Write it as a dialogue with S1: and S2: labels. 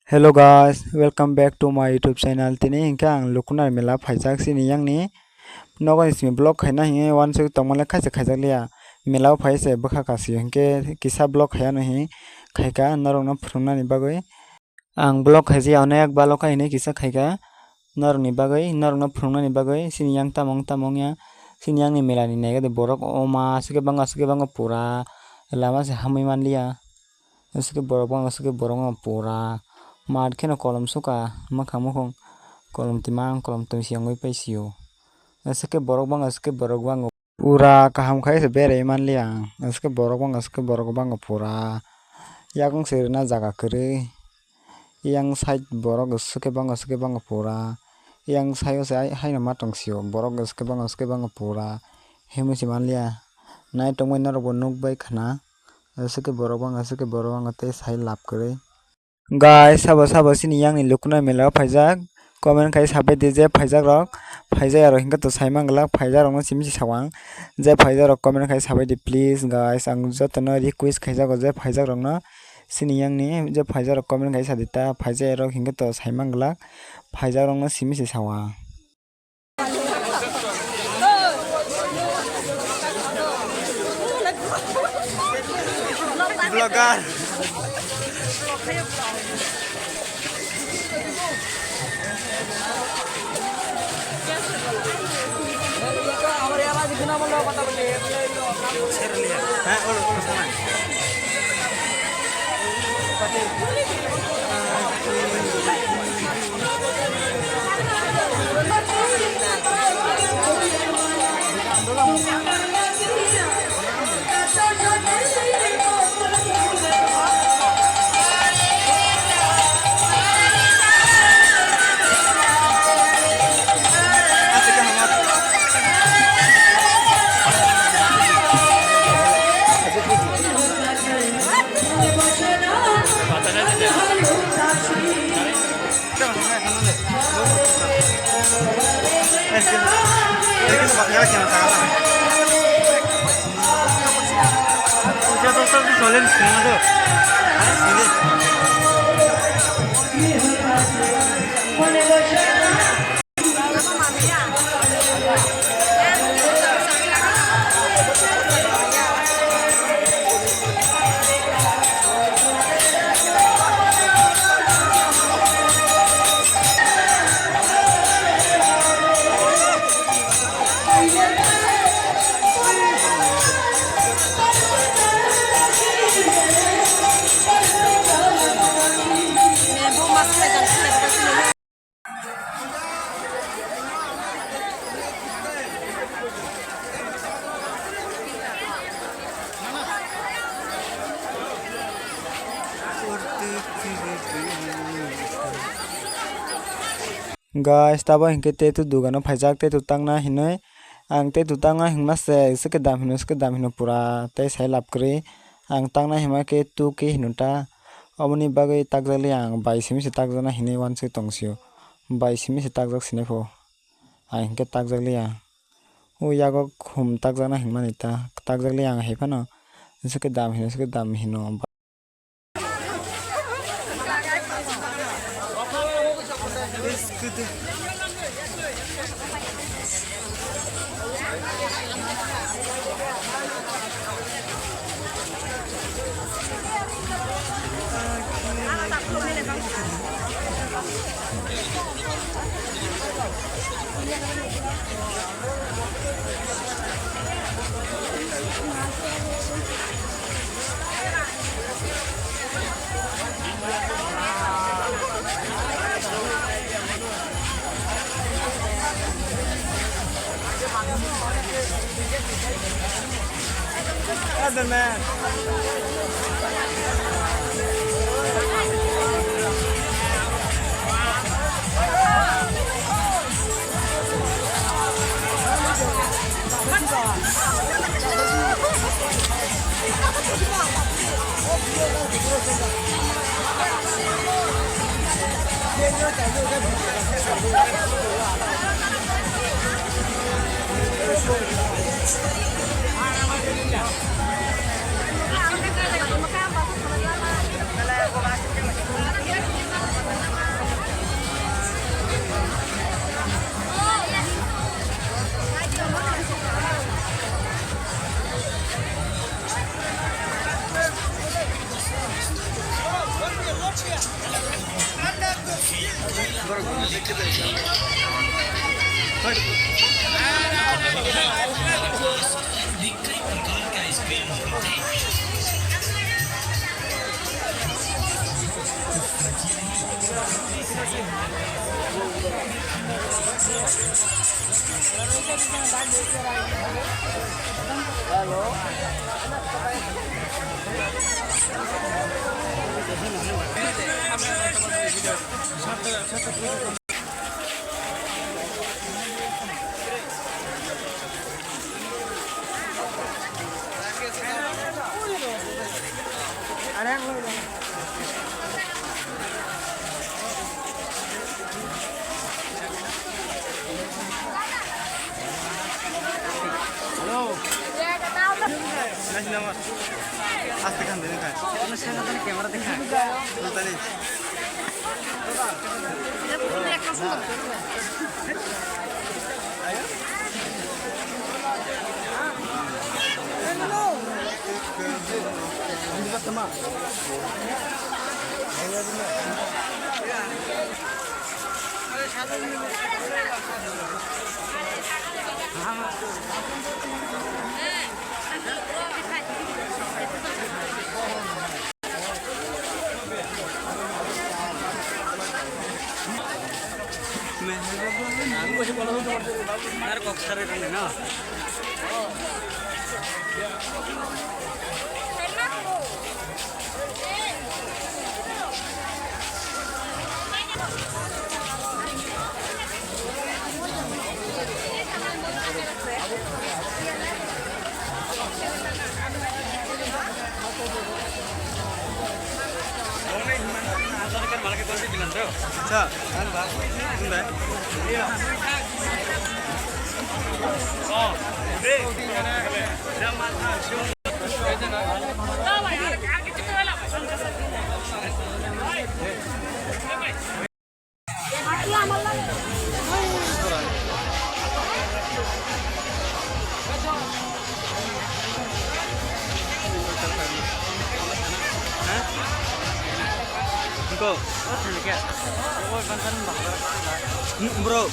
S1: Hello guys, welcome back to my YouTube channel. Tini hingke ang lukunar mela phaijak sini yang ni nogo ismi blog khaina hinge one sek tongmale khaisa khaijak liya mela phaise bokha kasi hingke kisa blog khaya no hi khaika norok no phurungna ni bagui ang blog khaiji onek baloka hine kisa khaika norok ni bagui norok no phurungna ni bagui sini yang tamong ya sini yang ni mela ni nega de borok oma sike bango pura lama se hamui manliya sike borok pura mat kheno kolom suka makhang mukhung kolom timang kolom tungsiangoi paisio asike borok bango pura kaham khai se bere manliya asike borok bango pura yakung serna jaga kwrwi yang side borok suke bango pura yang sayo se haino matungsio borok suke bango pura hemusi manliya nai tongmai norok bo nukbai khana asike borok bango tei sai lap kwrwi guys sabo sini yang ni lukuna mela phaijak comment kai sabai de je phaijak rok phaijak aro hingka to saimang glak phaijak rok no simsi sawang je phaijak rok comment kai sabai de please guys ang jotono request khaijago je phaijak rok no sini yang ni je phaijak rok comment kai sadita phaijak rok hingka to saimang glak phaijak rok no simsi sawang vlogger guys tabo hingke tetu dugano phaijak tetu tangna hinui ang tetu tangna hingmase sike dam hino pura tei sai lap kwrwi ang tangna hima ke 2k hinuta oboni bagui takjali ang 22 simi se takjana hinui wansuk tongsio 22 simi se takjak sinai pho ang hingke takjakli ang yago khum takjana hingmani ta takjakli ang haifano sike dam hino Other man.
S2: আস্তে খান দেন খান camera দেখা না अच्छा Bro, bro,